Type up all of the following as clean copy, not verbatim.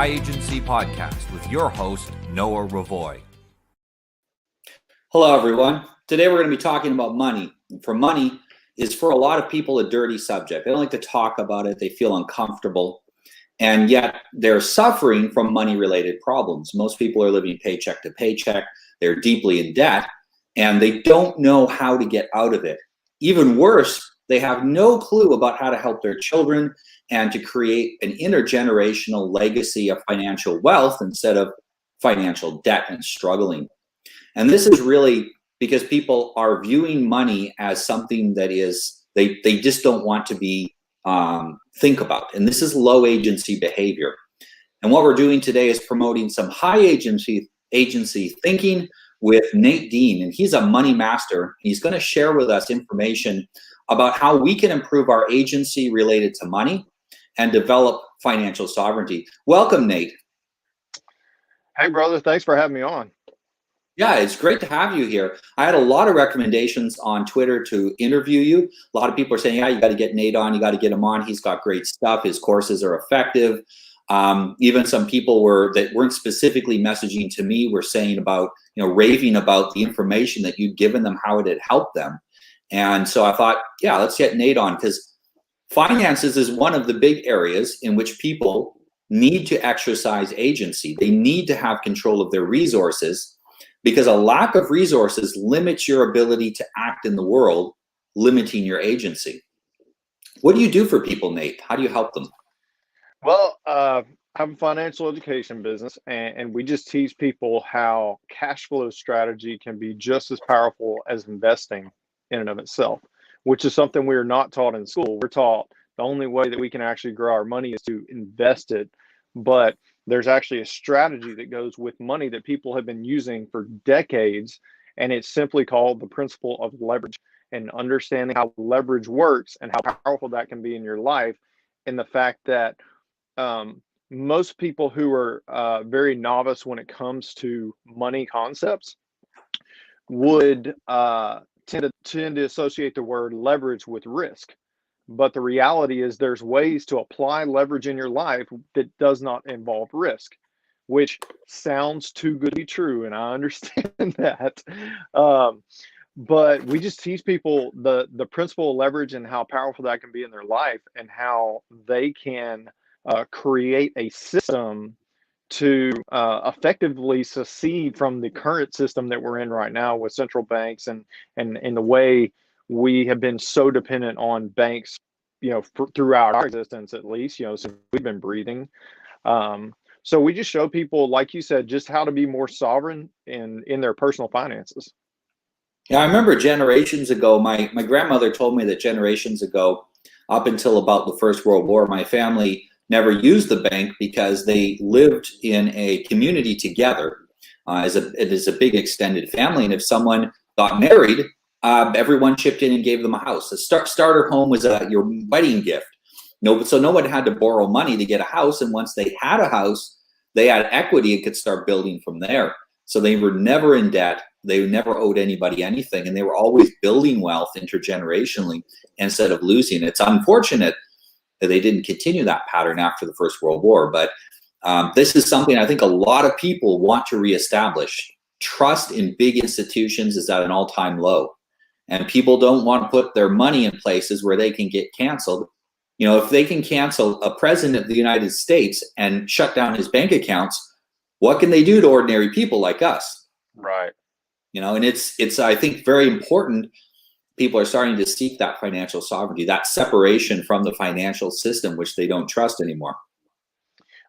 Agency Podcast with your host, Noah Ravoy. Hello, everyone. Today we're going to be talking about money. For money is for a lot of people a dirty subject. They don't like to talk about it. They feel uncomfortable. And yet they're suffering from money-related problems. Most people are living paycheck to paycheck. They're deeply in debt, and they don't know how to get out of it. Even worse, they have no clue about how to help their children and to create an intergenerational legacy of financial wealth instead of financial debt and struggling. And this is really because people are viewing money as something that is, they just don't want to be, think about. And this is low agency behavior. And what we're doing today is promoting some high agency thinking with Nate Dean. And he's a money master. He's going to share with us information about how we can improve our agency related to money and develop financial sovereignty. Welcome, Nate. Hey, brother. Thanks for having me on. Yeah, it's great to have you here. I had a lot of recommendations on Twitter to interview you. A lot of people are saying, yeah, you got to get Nate on. You got to get him on. He's got great stuff. His courses are effective. Even some people that weren't specifically messaging to me were saying about, raving about the information that you'd given them, how it had helped them. And so I thought, yeah, let's get Nate on, because finances is one of the big areas in which people need to exercise agency. They need to have control of their resources, because a lack of resources limits your ability to act in the world, limiting your agency. What do you do for people, Nate? How do you help them? Well, I have a financial education business, and we just teach people how cash flow strategy can be just as powerful as investing in and of itself, which is something we are not taught in school. We're taught the only way that we can actually grow our money is to invest it. But there's actually a strategy that goes with money that people have been using for decades, and it's simply called the principle of leverage. And understanding how leverage works and how powerful that can be in your life, and the fact that most people who are very novice when it comes to money concepts would tend to associate the word leverage with risk. But the reality is there's ways to apply leverage in your life that does not involve risk, which sounds too good to be true. And I understand that. But we just teach people the principle of leverage and how powerful that can be in their life, and how they can create a system to effectively secede from the current system that we're in right now with central banks and the way we have been so dependent on banks, throughout our existence, at least, since we've been breathing. So we just show people, like you said, just how to be more sovereign in their personal finances. Yeah, I remember generations ago, my grandmother told me that generations ago, up until about the First World War, my family never used the bank because they lived in a community together it is a big extended family. And if someone got married, everyone chipped in and gave them a house. A starter home was your wedding gift. So no one had to borrow money to get a house. And once they had a house, they had equity and could start building from there. So they were never in debt. They never owed anybody anything. And they were always building wealth intergenerationally instead of losing. It's unfortunate that they didn't continue that pattern after the First World War. But this is something I think a lot of people want to reestablish. Trust in big institutions is at an all-time low. And people don't want to put their money in places where they can get canceled. If they can cancel a president of the United States and shut down his bank accounts, what can they do to ordinary people like us? Right. And it's I think very important. People are starting to seek that financial sovereignty, that separation from the financial system, which they don't trust anymore.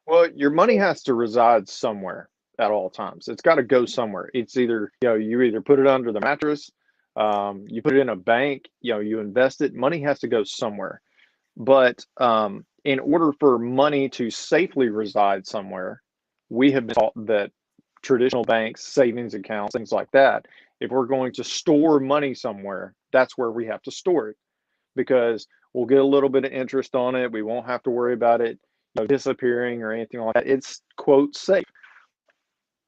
Well, your money has to reside somewhere at all times. It's got to go somewhere. It's either, you either put it under the mattress, you put it in a bank, you invest it. Money has to go somewhere. But in order for money to safely reside somewhere, we have been taught that traditional banks, savings accounts, things like that, if we're going to store money somewhere, that's where we have to store it, because we'll get a little bit of interest on it. We won't have to worry about it disappearing or anything like that. It's, quote, safe.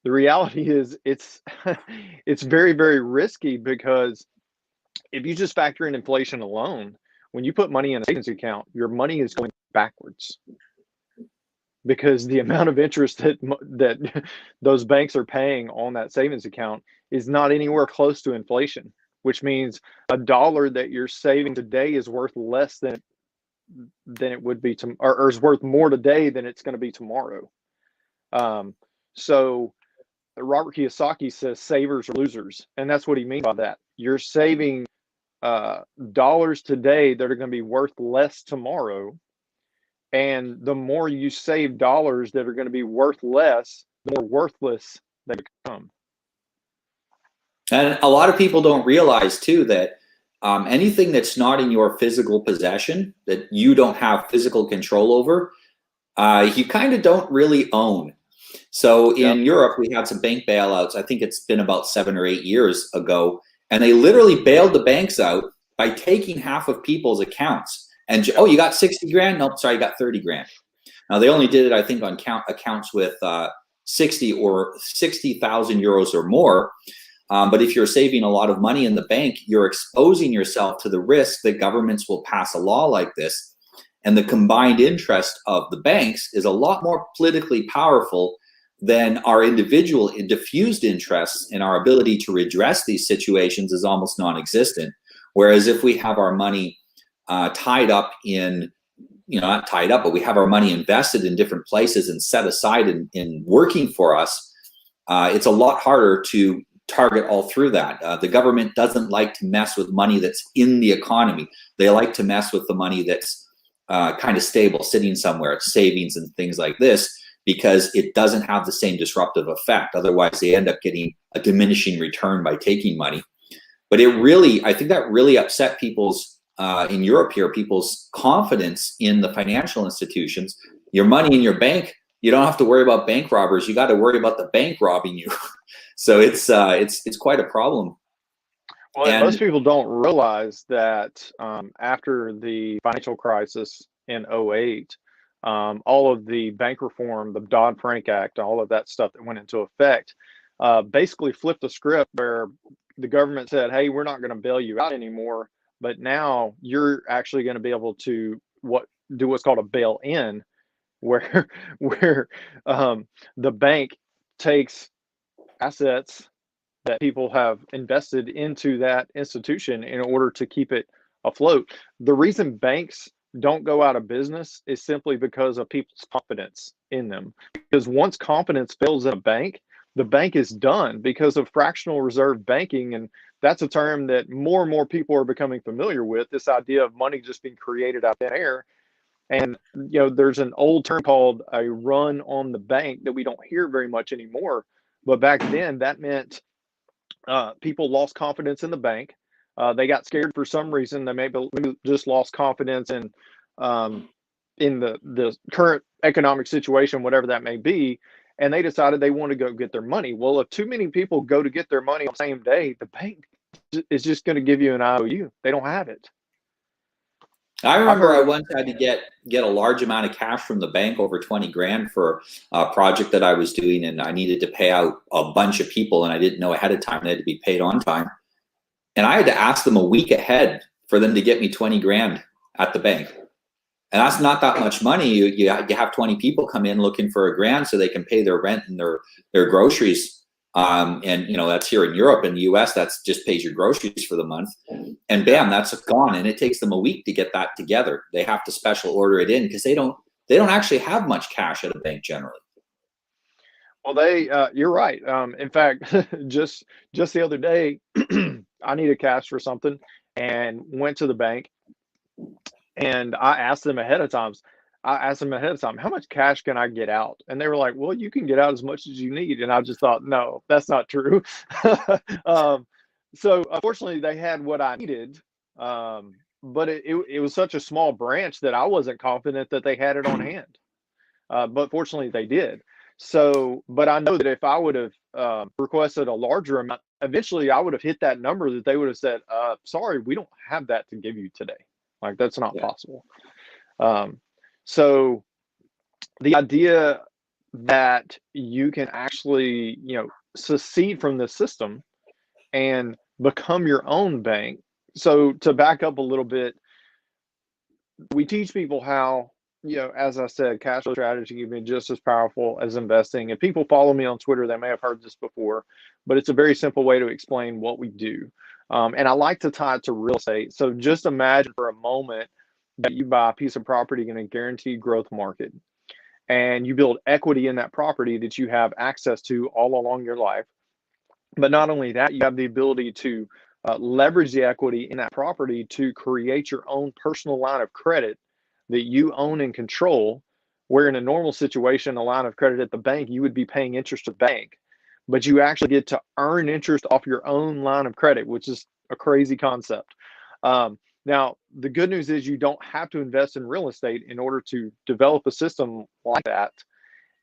The reality is it's very, very risky, because if you just factor in inflation alone, when you put money in a savings account, your money is going backwards. because the amount of interest that those banks are paying on that savings account is not anywhere close to inflation, which means a dollar that you're saving today is worth less than it would be or is worth more today than it's going to be tomorrow. So Robert Kiyosaki says savers are losers, and that's what he means by that. You're saving dollars today that are going to be worth less tomorrow, and the more you save dollars that are going to be worth less, the more worthless they become. And a lot of people don't realize too that anything that's not in your physical possession, that you don't have physical control over, you kind of don't really own. So in Europe, we had some bank bailouts. I think it's been about 7 or 8 years ago, and they literally bailed the banks out by taking half of people's accounts. And oh, you got 60 grand? Nope, sorry, you got 30 grand. Now they only did it, I think, on accounts with 60,000 euros or more. But if you're saving a lot of money in the bank, you're exposing yourself to the risk that governments will pass a law like this. And the combined interest of the banks is a lot more politically powerful than our individual diffused interests, and our ability to redress these situations is almost non-existent. Whereas if we have our money tied up in, not tied up, but we have our money invested in different places and set aside in working for us, it's a lot harder to target all through that. The government doesn't like to mess with money that's in the economy. They like to mess with the money that's kind of stable, sitting somewhere, it's savings and things like this, because it doesn't have the same disruptive effect. Otherwise, they end up getting a diminishing return by taking money. But I think that really upset people's, in Europe here, people's confidence in the financial institutions. Your money in your bank, you don't have to worry about bank robbers. You got to worry about the bank robbing you. So it's quite a problem. Well, and most people don't realize that after the financial crisis in 2008, all of the bank reform, the Dodd-Frank Act, all of that stuff that went into effect, basically flipped the script where the government said, hey, we're not going to bail you out anymore, but now you're actually going to be able to do what's called a bail-in, where the bank takes assets that people have invested into that institution in order to keep it afloat. The reason banks don't go out of business is simply because of people's confidence in them. Because once confidence fails in a bank, the bank is done because of fractional reserve banking. And that's a term that more and more people are becoming familiar with, this idea of money just being created out of thin air. And there's an old term called a run on the bank that we don't hear very much anymore. But back then, that meant people lost confidence in the bank. They got scared for some reason. They maybe just lost confidence in the current economic situation, whatever that may be, and they decided they want to go get their money. Well, if too many people go to get their money on the same day, the bank is just going to give you an IOU. They don't have it. I remember I once had to get a large amount of cash from the bank, over 20 grand, for a project that I was doing, and I needed to pay out a bunch of people, and I didn't know ahead of time they had to be paid on time. And I had to ask them a week ahead for them to get me 20 grand at the bank. And that's not that much money. You have 20 people come in looking for $1,000 so they can pay their rent and their groceries. And that's here in Europe. In the US, that's just pays your groceries for the month, and bam, that's gone. And it takes them a week to get that together. They have to special order it in because they don't actually have much cash at a bank generally. Well, you're right. In fact, just the other day, I needed cash for something and went to the bank, and I asked them ahead of time, how much cash can I get out? And they were like, well, you can get out as much as you need. And I just thought, no, that's not true. So unfortunately, they had what I needed, but it was such a small branch that I wasn't confident that they had it on hand. But fortunately, they did. So, but I know that if I would have requested a larger amount, eventually I would have hit that number that they would have said, sorry, we don't have that to give you today. Like, that's not possible. So the idea that you can actually, secede from the system and become your own bank. So to back up a little bit, we teach people how as I said, cash flow strategy can be just as powerful as investing. If people follow me on Twitter, they may have heard this before, but it's a very simple way to explain what we do. And I like to tie it to real estate. So just imagine for a moment that you buy a piece of property in a guaranteed growth market, and you build equity in that property that you have access to all along your life. But not only that, you have the ability to leverage the equity in that property to create your own personal line of credit that you own and control. Where in a normal situation, a line of credit at the bank, you would be paying interest to the bank, but you actually get to earn interest off your own line of credit, which is a crazy concept. Now, the good news is you don't have to invest in real estate in order to develop a system like that,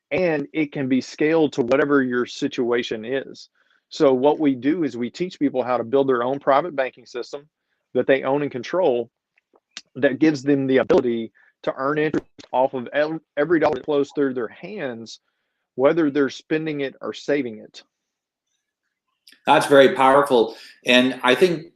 and it can be scaled to whatever your situation is. So what we do is we teach people how to build their own private banking system that they own and control, that gives them the ability to earn interest off of every dollar that flows through their hands, whether they're spending it or saving it. That's very powerful. And I think,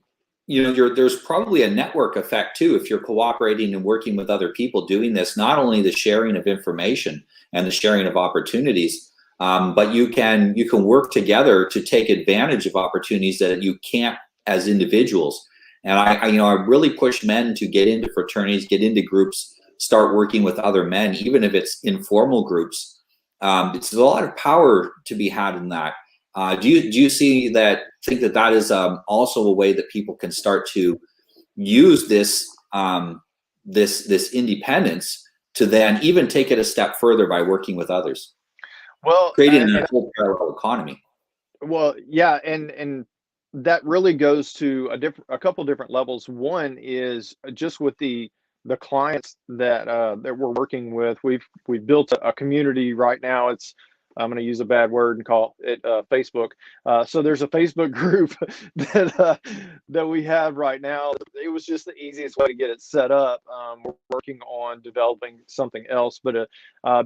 there's probably a network effect too if you're cooperating and working with other people doing this. Not only the sharing of information and the sharing of opportunities, but you can work together to take advantage of opportunities that you can't as individuals. And I really push men to get into fraternities, get into groups, start working with other men, even if it's informal groups. There's a lot of power to be had in that. Do you think that is also a way that people can start to use this this independence to then even take it a step further by working with others, Well, creating a whole parallel economy? well, yeah, and that really goes to a couple different levels. One is just with the clients that we're working with. We've built a community right now. I'm going to use a bad word and call it Facebook. So there's a Facebook group that we have right now. It was just the easiest way to get it set up. We're working on developing something else, but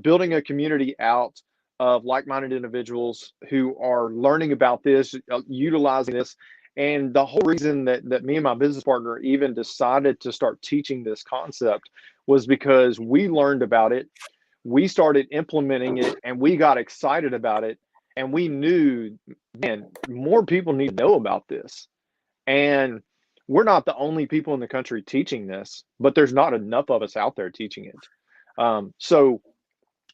building a community out of like-minded individuals who are learning about this, utilizing this. And the whole reason that me and my business partner even decided to start teaching this concept was because we learned about it, we started implementing it, and we got excited about it. And we knew, man, more people need to know about this. And we're not the only people in the country teaching this, but there's not enough of us out there teaching it. So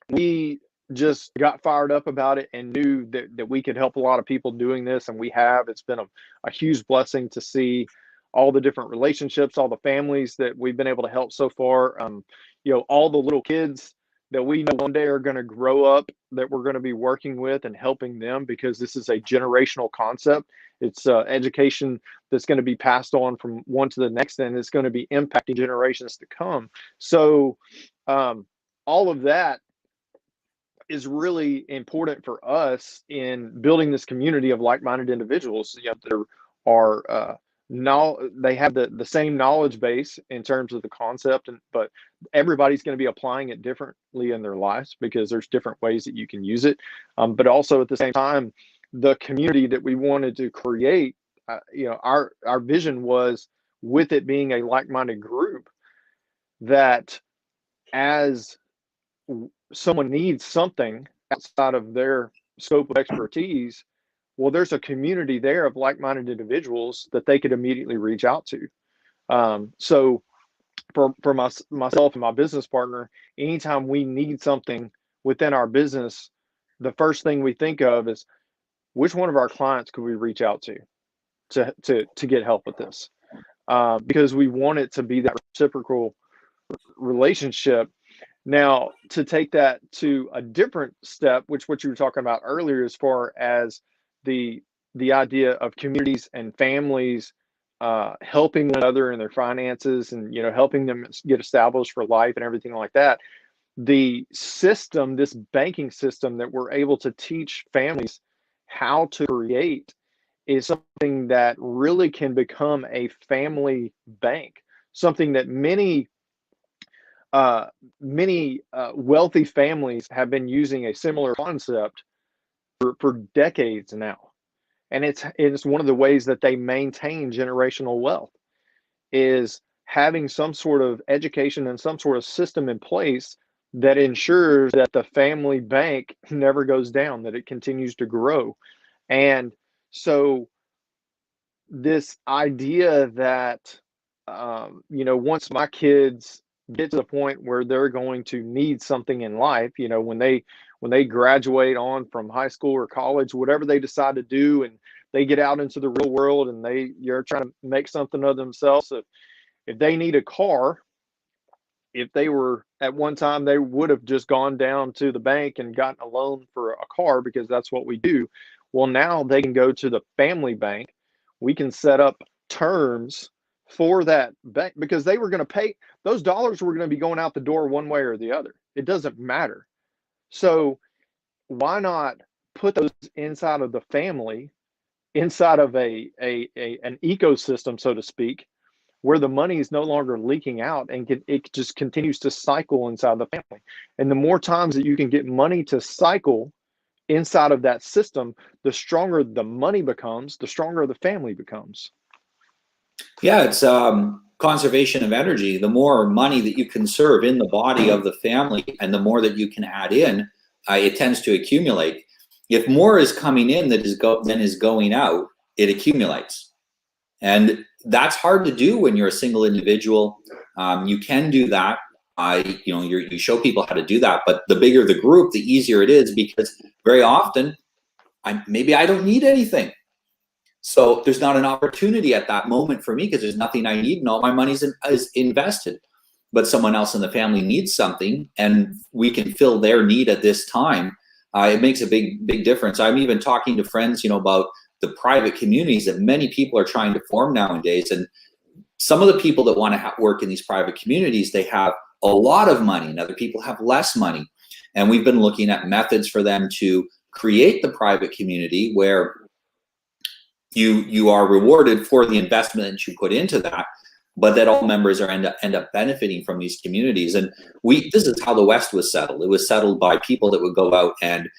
we just got fired up about it and knew that we could help a lot of people doing this. And we have. It's been a huge blessing to see all the different relationships, all the families that we've been able to help so far. All the little kids that we know one day are going to grow up, that we're going to be working with and helping them, because this is a generational concept. It's education that's going to be passed on from one to the next, and it's going to be impacting generations to come. So all of that is really important for us in building this community of like-minded individuals that are they have the same knowledge base in terms of the concept, but everybody's going to be applying it differently in their lives because there's different ways that you can use it. But also at the same time, the community that we wanted to create, our vision was, with it being a like-minded group, that as someone needs something outside of their scope of expertise, well, there's a community there of like-minded individuals that they could immediately reach out to. So for myself and my business partner, anytime we need something within our business, the first thing we think of is, which one of our clients could we reach out to get help with this? Because we want it to be that reciprocal relationship. Now, to take that to a different step, which what you were talking about earlier, as far as the idea of communities and families helping one another in their finances, and helping them get established for life and everything like that. The system, this banking system that we're able to teach families how to create, is something that really can become a family bank, something that many wealthy families have been using a similar concept for decades now. And it's one of the ways that they maintain generational wealth, is having some sort of education and some sort of system in place that ensures that the family bank never goes down, that it continues to grow. And so this idea that, once my kids get to the point where they're going to need something in life, when they graduate on from high school or college, whatever they decide to do, and they get out into the real world and you're trying to make something of themselves. If they need a car, if they were at one time, they would have just gone down to the bank and gotten a loan for a car because that's what we do. Well, now they can go to the family bank. We can set up terms for that bank because they were going to pay, those dollars were going to be going out the door one way or the other. It doesn't matter. So why not put those inside of the family, inside of an ecosystem, so to speak, where the money is no longer leaking out and it just continues to cycle inside the family. And the more times that you can get money to cycle inside of that system, the stronger the money becomes, the stronger the family becomes. Yeah, it's conservation of energy. The more money that you conserve in the body of the family and the more that you can add in, it tends to accumulate. If more is coming in than is going out, it accumulates. And that's hard to do when you're a single individual. You can do that. You show people how to do that, but the bigger the group, the easier it is, because very often, maybe I don't need anything. So there's not an opportunity at that moment for me because there's nothing I need and all my money is invested. But someone else in the family needs something and we can fill their need at this time. It makes a big difference. I'm even talking to friends, about the private communities that many people are trying to form nowadays. And some of the people that want to work in these private communities, they have a lot of money and other people have less money. And we've been looking at methods for them to create the private community where you are rewarded for the investment that you put into that, but that all members end up benefiting from these communities. And this is how the West was settled. It was settled by people that would go out and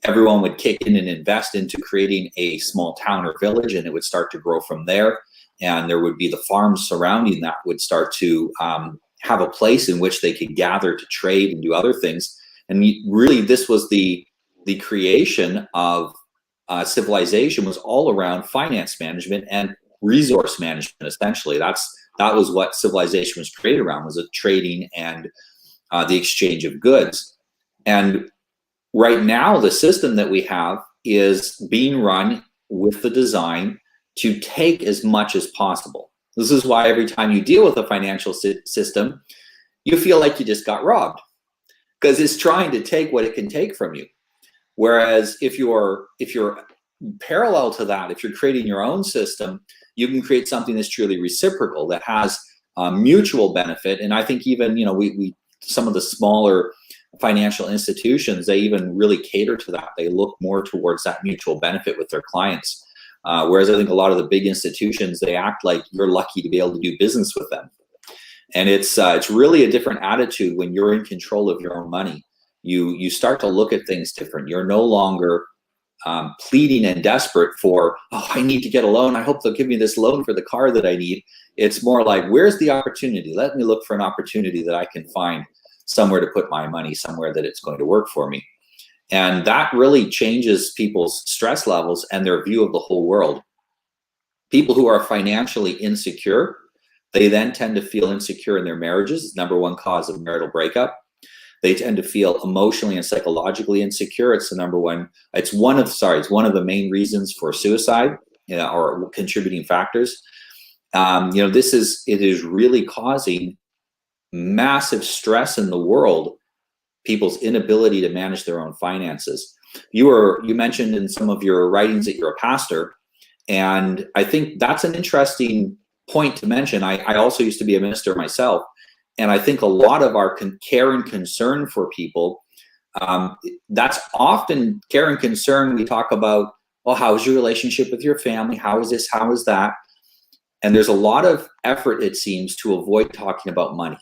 everyone would kick in and invest into creating a small town or village, and it would start to grow from there. And there would be the farms surrounding that would start to have a place in which they could gather to trade and do other things. And really, this was the creation of civilization, was all around finance management and resource management. Essentially, that was what civilization was created around, was a trading and the exchange of goods. And right now, the system that we have is being run with the design to take as much as possible. This is why every time you deal with a financial system, you feel like you just got robbed, because it's trying to take what it can take from you. Whereas if you're parallel to that, if you're creating your own system, you can create something that's truly reciprocal, that has mutual benefit. And I think even, we some of the smaller financial institutions, they even really cater to that. They look more towards that mutual benefit with their clients. Whereas I think a lot of the big institutions, they act like you're lucky to be able to do business with them. And it's really a different attitude when you're in control of your own money. You start to look at things different. You're no longer pleading and desperate for, I need to get a loan. I hope they'll give me this loan for the car that I need. It's more like, where's the opportunity? Let me look for an opportunity that I can find somewhere to put my money, somewhere that it's going to work for me. And that really changes people's stress levels and their view of the whole world. People who are financially insecure, they then tend to feel insecure in their marriages. It's number one cause of marital breakup. They tend to feel emotionally and psychologically insecure. It's one of the main reasons for suicide, or contributing factors. It is really causing massive stress in the world, people's inability to manage their own finances. You mentioned in some of your writings that you're a pastor, and I think that's an interesting point to mention. I also used to be a minister myself, and I think a lot of our care and concern for people, that's often care and concern. We talk about, how is your relationship with your family? How is this? How is that? And there's a lot of effort, it seems, to avoid talking about money.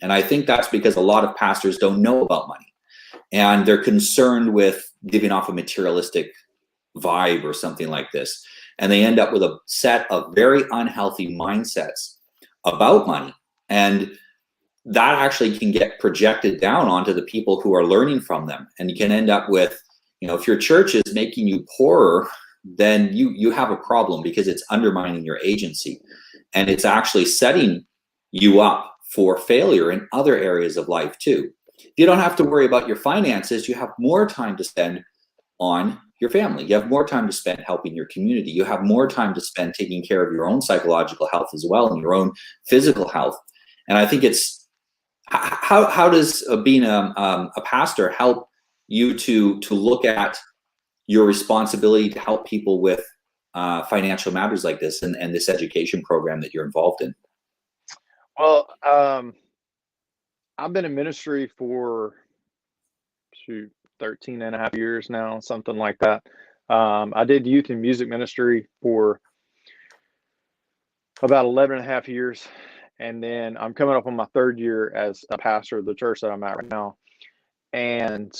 And I think that's because a lot of pastors don't know about money, and they're concerned with giving off a materialistic vibe or something like this. And they end up with a set of very unhealthy mindsets about money. And that actually can get projected down onto the people who are learning from them. And you can end up with, if your church is making you poorer, then you have a problem, because it's undermining your agency. And it's actually setting you up for failure in other areas of life too. If you don't have to worry about your finances, you have more time to spend on your family. You have more time to spend helping your community. You have more time to spend taking care of your own psychological health as well, and your own physical health. And I think it's, how does being a pastor help you to look at your responsibility to help people with financial matters like this, and this education program that you're involved in? Well, I've been in ministry for 13 and a half years now, something like that. I did youth and music ministry for about 11 and a half years. And then I'm coming up on my third year as a pastor of the church that I'm at right now. And,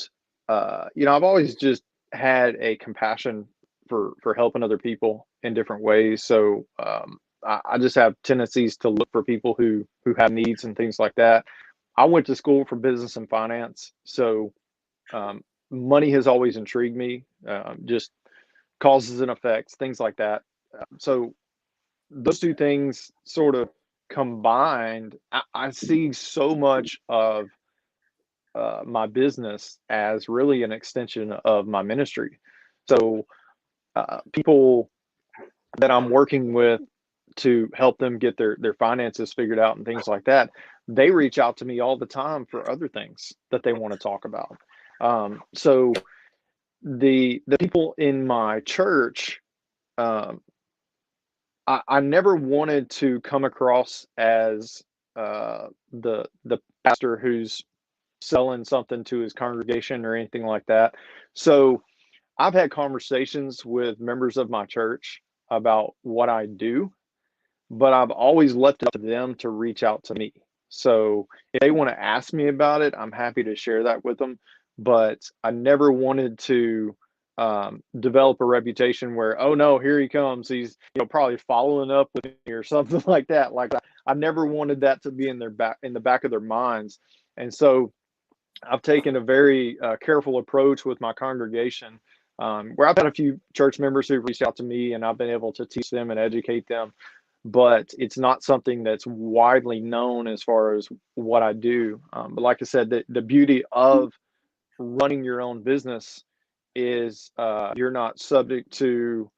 I've always just had a compassion for helping other people in different ways. So I just have tendencies to look for people who have needs and things like that. I went to school for business and finance. So money has always intrigued me, just causes and effects, things like that. So those two things sort of combined, I see so much of my business as really an extension of my ministry. So people that I'm working with to help them get their finances figured out and things like that, they reach out to me all the time for other things that they want to talk about. So the people in my church, I never wanted to come across as the pastor who's selling something to his congregation or anything like that. So I've had conversations with members of my church about what I do, but I've always left it to them to reach out to me. So if they want to ask me about it, I'm happy to share that with them. But I never wanted to develop a reputation where, oh no, here he comes. He's probably following up with me or something like that. Like I never wanted that to be in the back of their minds. And so I've taken a very careful approach with my congregation, where I've had a few church members who've reached out to me, and I've been able to teach them and educate them. But it's not something that's widely known as far as what I do. But like I said, the beauty of running your own business is you're not subject to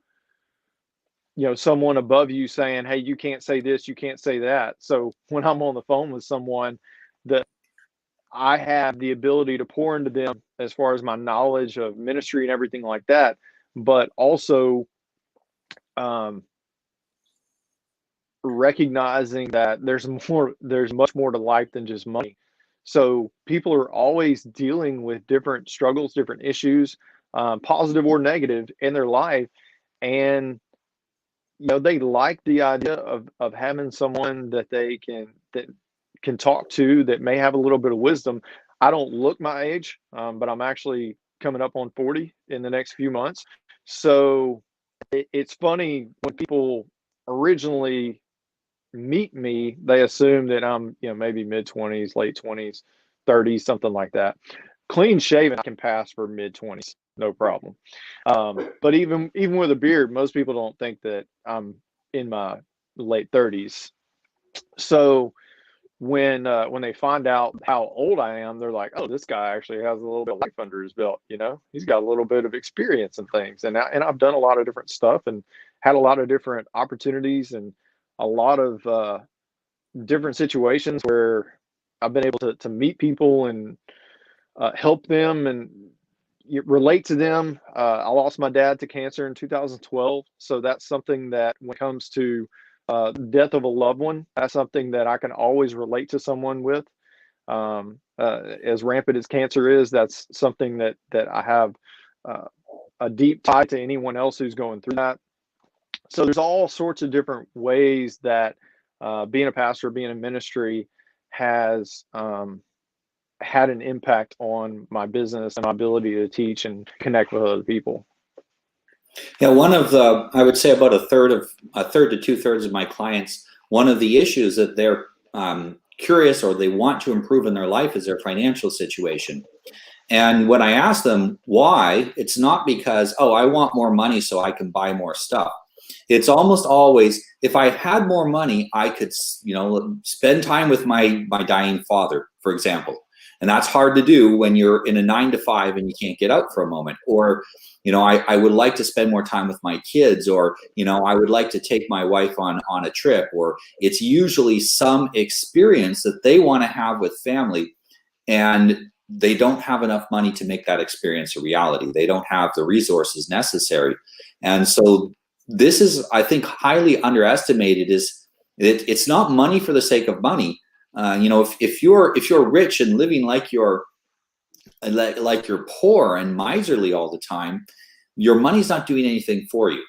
someone above you saying, hey, you can't say this, you can't say that. So when I'm on the phone with someone, that I have the ability to pour into them as far as my knowledge of ministry and everything like that, but also recognizing that there's much more to life than just money. So people are always dealing with different struggles, different issues, positive or negative in their life. And, they like the idea of having someone that they can talk to that may have a little bit of wisdom. I don't look my age, but I'm actually coming up on 40 in the next few months. So it's funny when people originally meet me, they assume that I'm, maybe mid-20s, late 20s, 30s, something like that. Clean shaven, I can pass for mid-20s, no problem. But even with a beard, most people don't think that I'm in my late 30s. So when they find out how old I am, they're like, "Oh, this guy actually has a little bit of life under his belt. He's got a little bit of experience and things." And I've done a lot of different stuff and had a lot of different opportunities and a lot of different situations where I've been able to meet people and help them and relate to them. I lost my dad to cancer in 2012, so that's something that when it comes to death of a loved one, that's something that I can always relate to someone with. As rampant as cancer is, that's something that I have a deep tie to anyone else who's going through that. So there's all sorts of different ways that being a pastor, being in ministry has had an impact on my business and my ability to teach and connect with other people. Yeah, I would say about a third to 2/3 of my clients one of the issues that they're curious or they want to improve in their life is their financial situation. And when I ask them why, it's not because, oh, I want more money so I can buy more stuff. It's almost always, if I had more money, I could, spend time with my dying father, for example. And that's hard to do when you're in a 9 to 5 and you can't get out for a moment. Or, I would like to spend more time with my kids, or, I would like to take my wife on a trip, or it's usually some experience that they want to have with family, and they don't have enough money to make that experience a reality. They don't have the resources necessary. And so this is, I think, highly underestimated. It's not money for the sake of money. If you're rich and living like you're poor and miserly all the time, your money's not doing anything for you.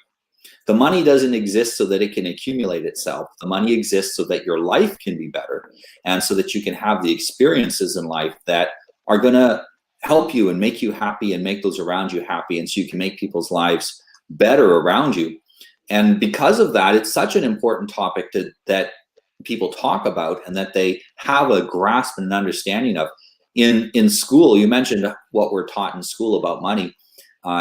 The money doesn't exist so that it can accumulate itself. The money exists so that your life can be better, and so that you can have the experiences in life that are going to help you and make you happy and make those around you happy, and so you can make people's lives better around you. And because of that, it's such an important topic that people talk about and that they have a grasp and an understanding of. In school, you mentioned what we're taught in school about money.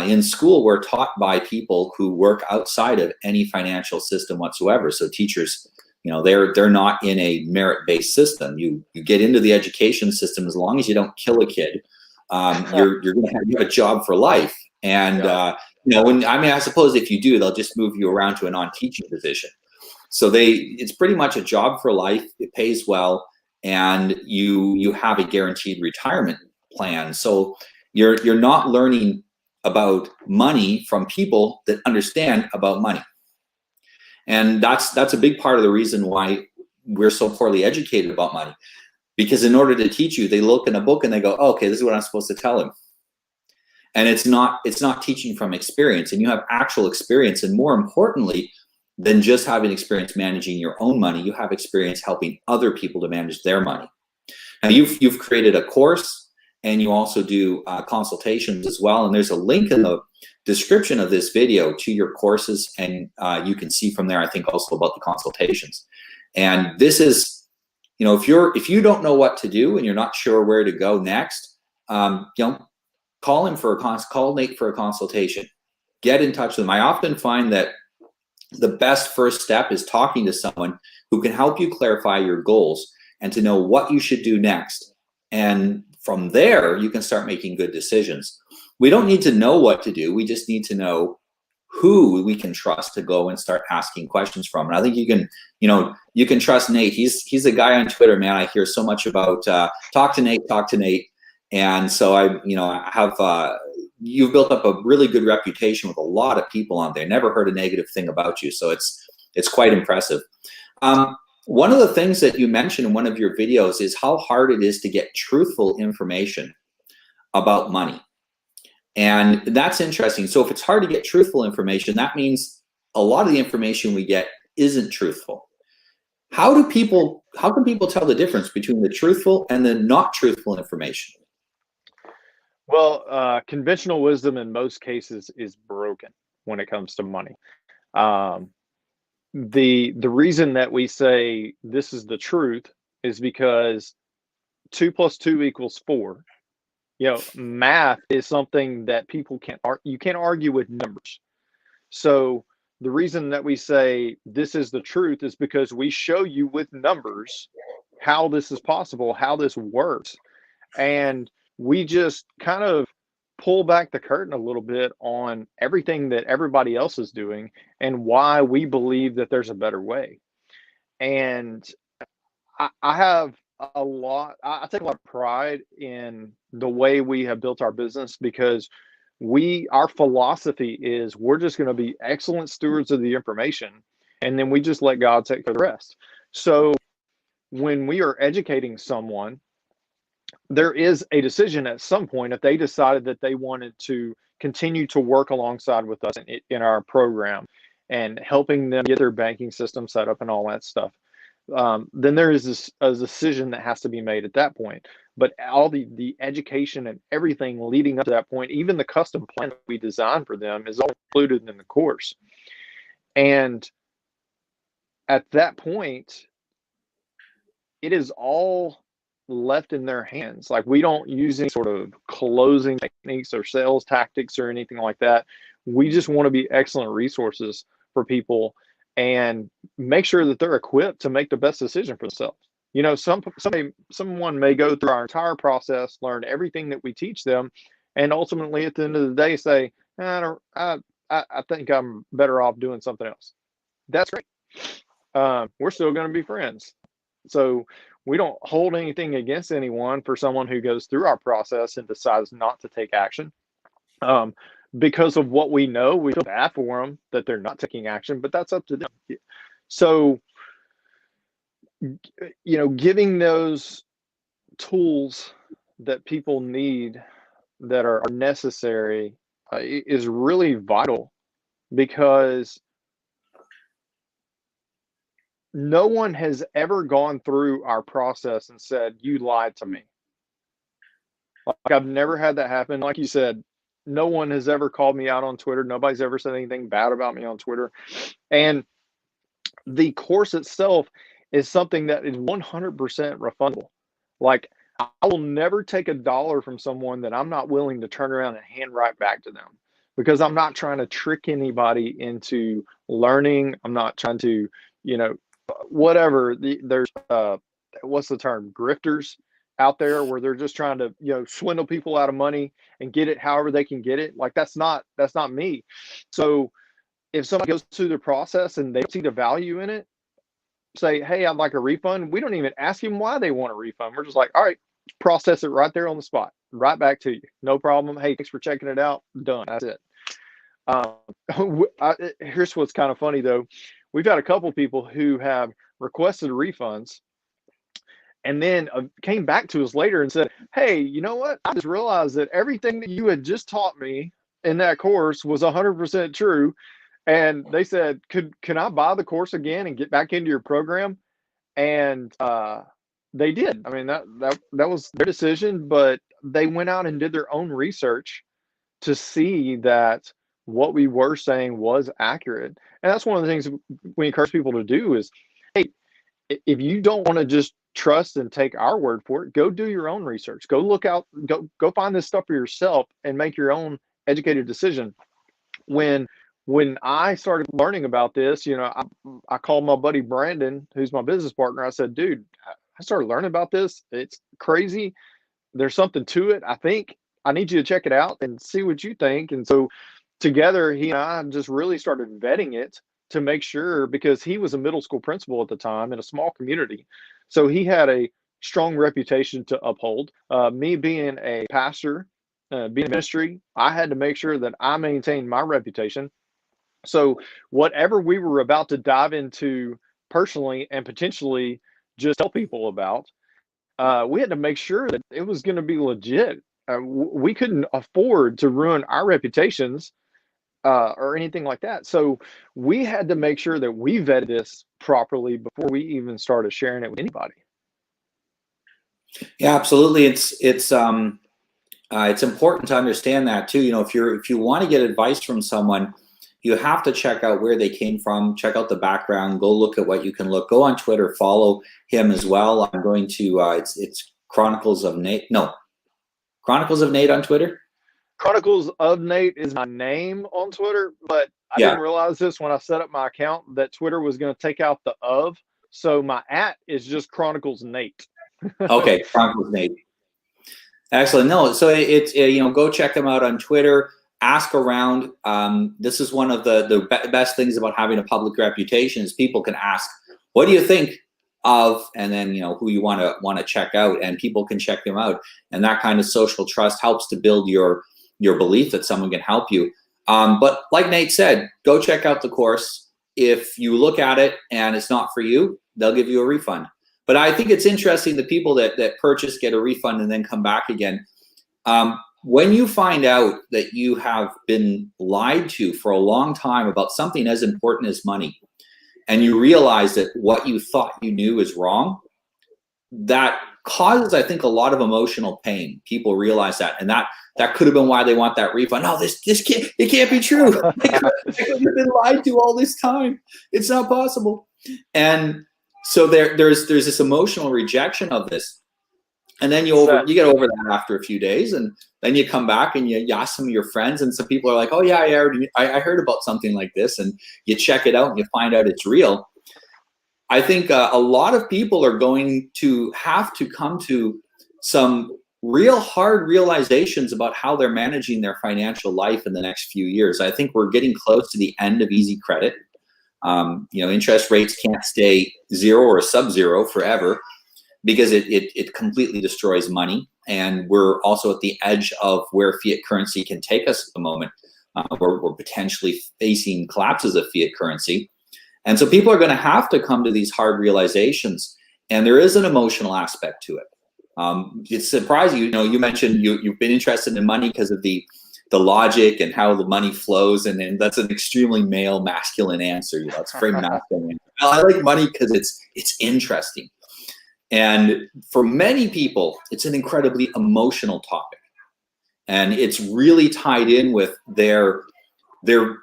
In school, we're taught by people who work outside of any financial system whatsoever. So teachers, they're not in a merit-based system. You get into the education system as long as you don't kill a kid. You're going to have a job for life. And I suppose if you do, they'll just move you around to a non-teaching position. So it's pretty much a job for life. It pays well, and you have a guaranteed retirement plan. So you're not learning about money from people that understand about money. And that's a big part of the reason why we're so poorly educated about money. Because in order to teach you, they look in a book and they go, oh, okay, this is what I'm supposed to tell him. And it's not teaching from experience, and you have actual experience. And more importantly than just having experience managing your own money, you have experience helping other people to manage their money. Now you've created a course, and you also do consultations as well. And there's a link in the description of this video to your courses, and you can see from there, I think, also about the consultations. And this is, if you don't know what to do and you're not sure where to go next, call Nate for a consultation. Get in touch with them. I often find that the best first step is talking to someone who can help you clarify your goals and to know what you should do next. And from there, you can start making good decisions. We don't need to know what to do. We just need to know who we can trust to go and start asking questions from. And I think you can trust Nate. He's a guy on Twitter, man. I hear so much about talk to Nate. And so you've built up a really good reputation with a lot of people on there. Never heard a negative thing about you. So it's quite impressive. One of the things that you mentioned in one of your videos is how hard it is to get truthful information about money. And that's interesting. So if it's hard to get truthful information, that means a lot of the information we get isn't truthful. How can people tell the difference between the truthful and the not truthful information? Well, conventional wisdom in most cases is broken when it comes to money. The reason that we say this is the truth is because 2 + 2 = 4. Math is something that people you can't argue with numbers. So the reason that we say this is the truth is because we show you with numbers how this is possible, how this works. And we just kind of pull back the curtain a little bit on everything that everybody else is doing and why we believe that there's a better way. And I have I take a lot of pride in the way we have built our business, because our philosophy is we're just going to be excellent stewards of the information, and then we just let God take care of the rest. So when we are educating someone, there is a decision at some point if they decided that they wanted to continue to work alongside with us in our program and helping them get their banking system set up and all that stuff. Then there is a decision that has to be made at that point. But all the education and everything leading up to that point, even the custom plan that we designed for them, is all included in the course. And at that point, it is all left in their hands. Like, we don't use any sort of closing techniques or sales tactics or anything like that. We just want to be excellent resources for people and make sure that they're equipped to make the best decision for themselves. You know, someone may go through our entire process, learn everything that we teach them, and ultimately at the end of the day say, I think I'm better off doing something else. That's great. We're still going to be friends. So we don't hold anything against anyone for someone who goes through our process and decides not to take action. Because of what we know, we feel bad for them that they're not taking action, but that's up to them. So, you know, giving those tools that people need that are necessary is really vital, because no one has ever gone through our process and said, you lied to me. Like, I've never had that happen. Like you said, no one has ever called me out on Twitter. Nobody's ever said anything bad about me on Twitter. And the course itself is something that is 100% refundable. Like, I will never take $1 from someone that I'm not willing to turn around and hand right back to them, because I'm not trying to trick anybody into learning. I'm not trying to, you know, whatever. There's what's the term? Grifters out there where they're just trying to, you know, swindle people out of money and get it however they can get it. Like, that's not me. So if somebody goes through the process and they see the value in it, say, hey, I'd like a refund. We don't even ask them why they want a refund. We're just like, all right, process it right there on the spot, right back to you. No problem. Hey, thanks for checking it out. Done. That's it. Here's what's kind of funny though. We've had a couple people who have requested refunds and then came back to us later and said, hey, you know what? I just realized that everything that you had just taught me in that course was 100% true. And they said, can I buy the course again and get back into your program? And they did. I mean, that was their decision, but they went out and did their own research to see that what we were saying was accurate. And that's one of the things we encourage people to do is, hey, if you don't want to just trust and take our word for it, go do your own research. Go look out, go find this stuff for yourself and make your own educated decision. When I started learning about this, you know, I called my buddy Brandon, who's my business partner. I said, dude, I started learning about this. It's crazy. There's something to it. I think I need you to check it out and see what you think. And so together, he and I just really started vetting it to make sure, because he was a middle school principal at the time in a small community. So he had a strong reputation to uphold. Me being a pastor, being in ministry, I had to make sure that I maintained my reputation. So whatever we were about to dive into personally and potentially just tell people about, we had to make sure that it was going to be legit. We couldn't afford to ruin our reputations or anything like that. So we had to make sure that we vetted this properly before we even started sharing it with anybody. Yeah, absolutely. It's important to understand that too. You know, if you want to get advice from someone, you have to check out where they came from, check out the background, go look at what you can look. Go on Twitter, follow him as well. I'm going to, it's Chronicles of Nate. No, Chronicles of Nate on Twitter. Chronicles of Nate is my name on Twitter, but I didn't realize this when I set up my account that Twitter was going to take out the of. So my @ is just Chronicles Nate. Okay, Chronicles Nate. Excellent. No, so it's, you know, go check them out on Twitter. Ask around. This is one of the best things about having a public reputation is people can ask, what do you think of, and then, you know, who you want to check out, and people can check them out. And that kind of social trust helps to build your belief that someone can help you. But like Nate said, go check out the course. If you look at it and it's not for you, they'll give you a refund. But I think it's interesting, the people that purchase, get a refund, and then come back again. When you find out that you have been lied to for a long time about something as important as money, and you realize that what you thought you knew is wrong, that causes, I think, a lot of emotional pain. People realize that, and that could have been why they want that refund. No, this can't, it can't be true. I could have been lied to all this time. It's not possible. And so there's this emotional rejection of this. And then you get over that after a few days, and then you come back and you ask some of your friends, and some people are like, oh yeah, I heard about something like this, and you check it out and you find out it's real. I think a lot of people are going to have to come to some real hard realizations about how they're managing their financial life in the next few years. I think we're getting close to the end of easy credit. Interest rates can't stay zero or sub-zero forever, because it completely destroys money. And we're also at the edge of where fiat currency can take us at the moment. We're potentially facing collapses of fiat currency. And so people are going to have to come to these hard realizations. And there is an emotional aspect to it. It's surprising, you mentioned you've been interested in money because of the logic and how the money flows. And that's an extremely male, masculine answer. It's very masculine. I like money because it's interesting. And for many people, it's an incredibly emotional topic. And it's really tied in with their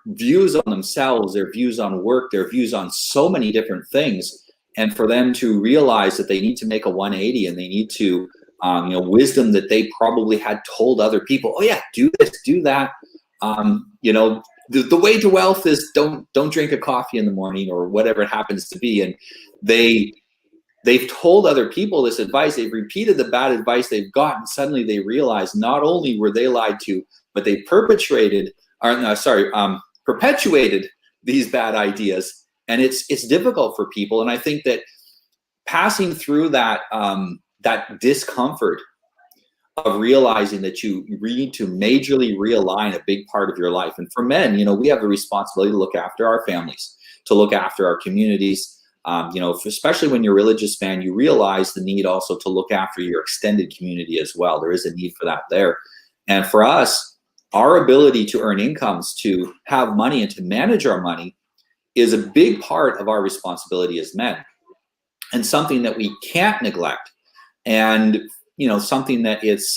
views on themselves, their views on work, their views on so many different things. And for them to realize that they need to make a 180, and they need to, wisdom that they probably had told other people, oh yeah, do this, do that. The way to wealth is don't drink a coffee in the morning, or whatever it happens to be. And they've told other people this advice, they've repeated the bad advice they've gotten. Suddenly they realize not only were they lied to, but they perpetuated these bad ideas. And it's difficult for people. And I think that passing through that discomfort of realizing that you need to majorly realign a big part of your life. And for men, we have the responsibility to look after our families, to look after our communities. Especially when you're a religious man, you realize the need also to look after your extended community as well. There is a need for that there. And for us, our ability to earn incomes, to have money, and to manage our money is a big part of our responsibility as men, and something that we can't neglect. And something that it's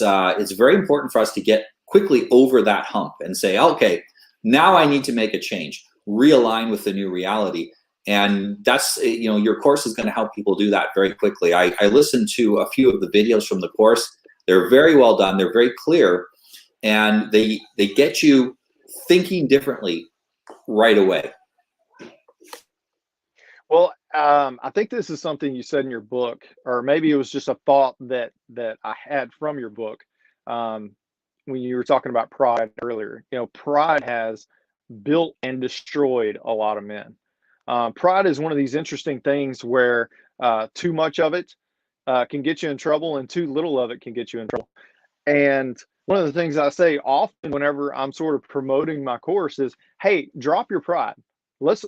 very important for us to get quickly over that hump and say, okay, now I need to make a change, realign with the new reality. And that's, your course is going to help people do that very quickly. I listened to a few of the videos from the course. They're very well done. They're very clear, and they get you thinking differently right away. Well, I think this is something you said in your book, or maybe it was just a thought that I had from your book, when you were talking about pride earlier. Pride has built and destroyed a lot of men. Pride is one of these interesting things where too much of it can get you in trouble, and too little of it can get you in trouble. And one of the things I say often whenever I'm sort of promoting my course is, hey, drop your pride. Let's,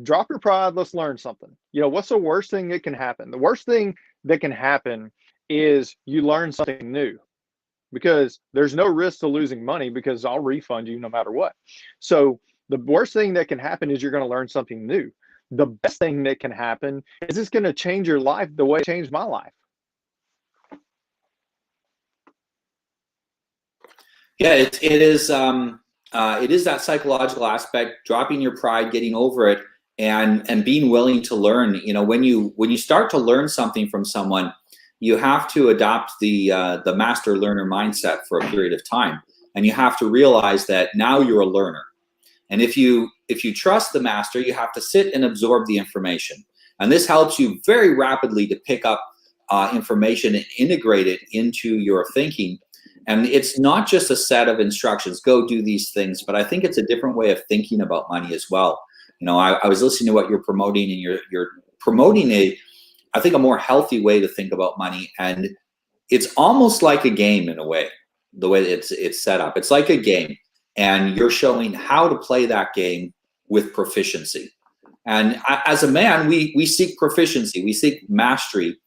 drop your pride. Let's learn something. What's the worst thing that can happen? The worst thing that can happen is you learn something new, because there's no risk to losing money, because I'll refund you no matter what. So the worst thing that can happen is you're going to learn something new. The best thing that can happen is it's going to change your life the way it changed my life. Yeah, it is that psychological aspect, dropping your pride, getting over it, and being willing to learn. When you start to learn something from someone, you have to adopt the master learner mindset for a period of time, and you have to realize that now you're a learner. And if you trust the master, you have to sit and absorb the information. And this helps you very rapidly to pick up information and integrate it into your thinking. And it's not just a set of instructions, go do these things, but I think it's a different way of thinking about money as well. I was listening to what you're promoting, and you're promoting I think a more healthy way to think about money. And it's almost like a game in a way, the way it's set up. It's like a game, and you're showing how to play that game with proficiency. And as a man, we seek proficiency, we seek mastery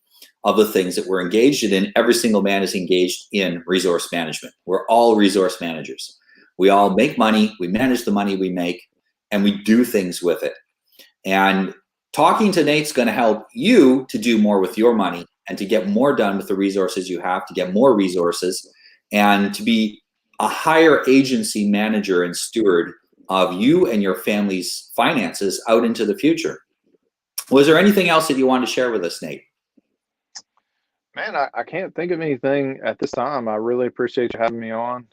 of the things that we're engaged in. Every single man is engaged in resource management. We're all resource managers. We all make money, we manage the money we make, and we do things with it. And talking to Nate's going to help you to do more with your money and to get more done with the resources you have, to get more resources, and to be a higher agency manager and steward of you and your family's finances out into the future. Was there anything else that you wanted to share with us, Nate? Man, I can't think of anything at this time. I really appreciate you having me on.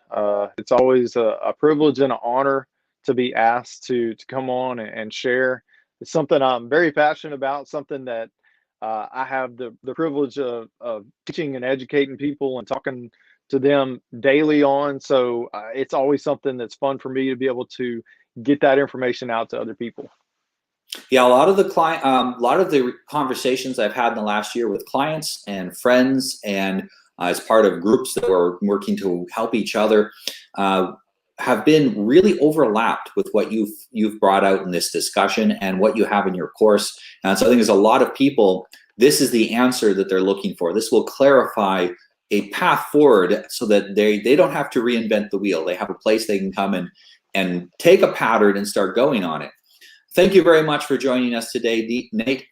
It's always a privilege and an honor to be asked to come on and share. It's something I'm very passionate about, something that I have the privilege of teaching and educating people and talking to them daily on. So it's always something that's fun for me to be able to get that information out to other people. Yeah, a lot of the conversations I've had in the last year with clients and friends, and as part of groups that we're working to help each other, have been really overlapped with what you've brought out in this discussion and what you have in your course. And so I think there's a lot of people, this is the answer that they're looking for. This will clarify a path forward so that they don't have to reinvent the wheel. They have a place they can come and take a pattern and start going on it. Thank you very much for joining us today, Nate.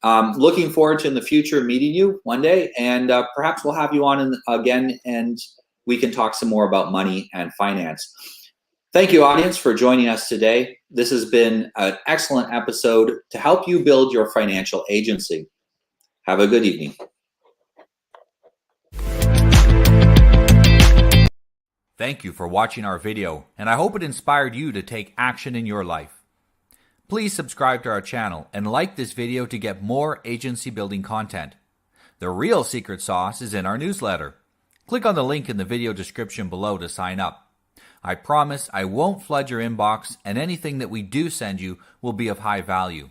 Looking forward to in the future meeting you one day, and perhaps we'll have you on again and we can talk some more about money and finance. Thank you, audience, for joining us today. This has been an excellent episode to help you build your financial agency. Have a good evening. Thank you for watching our video, and I hope it inspired you to take action in your life. Please subscribe to our channel and like this video to get more agency building content. The real secret sauce is in our newsletter. Click on the link in the video description below to sign up. I promise I won't flood your inbox, and anything that we do send you will be of high value.